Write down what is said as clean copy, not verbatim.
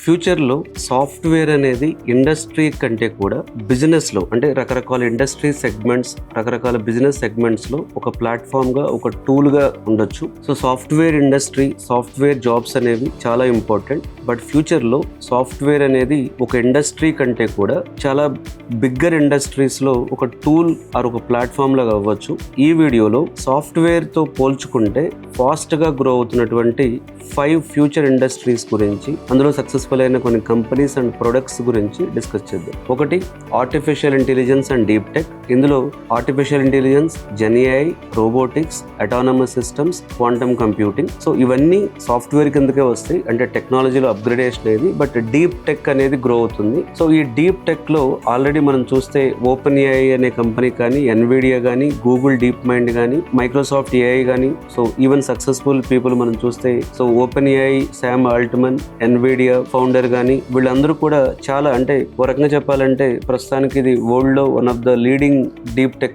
ఫ్యూచర్లో సాఫ్ట్వేర్ అనేది ఇండస్ట్రీ కంటే కూడా బిజినెస్లో అంటే రకరకాల ఇండస్ట్రీ సెగ్మెంట్స్, రకరకాల బిజినెస్ సెగ్మెంట్స్లో ఒక ప్లాట్ఫామ్గా, ఒక టూల్గా ఉండొచ్చు. So software industry, software jobs అనేవి చాలా ఇంపార్టెంట్. బట్ ఫ్యూచర్లో సాఫ్ట్వేర్ అనేది ఒక ఇండస్ట్రీ కంటే కూడా చాలా బిగ్గర్ ఇండస్ట్రీస్లో ఒక టూల్ ఆర్ ఒక ప్లాట్ఫామ్ లాగా అవ్వచ్చు. ఈ వీడియోలో సాఫ్ట్వేర్తో పోల్చుకుంటే ఫాస్ట్గా గ్రో అవుతున్నటువంటి 5 ఫ్యూచర్ ఇండస్ట్రీస్ గురించి, అందులో సక్సెస్ఫుల్ అయిన కొన్ని కంపెనీస్ అండ్ ప్రొడక్ట్స్ గురించి డిస్కస్ చేద్దాం. ఒకటి artificial intelligence and deep tech. ఇందులో artificial intelligence, GenAI, robotics, autonomous systems, quantum computing. So ఇవన్నీ సాఫ్ట్వేర్ కిందకే వస్తాయి, అంటే టెక్నాలజీలో అప్గ్రేడేషన్ అనేది. బట్ డీప్ టెక్ అనేది గ్రో అవుతుంది. సో ఈ డీప్ టెక్ లో ఆల్రెడీ మనం చూస్తే ఓపెన్ ఏఐ అనే కంపెనీ కానీ, ఎన్విడియా కానీ, గూగుల్ డీప్ మైండ్ కానీ, మైక్రోసాఫ్ట్ ఏఐ కానీ, సో ఈవెన్ సక్సెస్ఫుల్ పీపుల్ మనం చూస్తే so open AI, Sam Altman, Nvidia founder కానీ, వీళ్ళందరూ కూడా చాలా, అంటే ఓ రకంగా చెప్పాలంటే ప్రస్తుతానికి ఇది వరల్డ్ లో one of the leading deep tech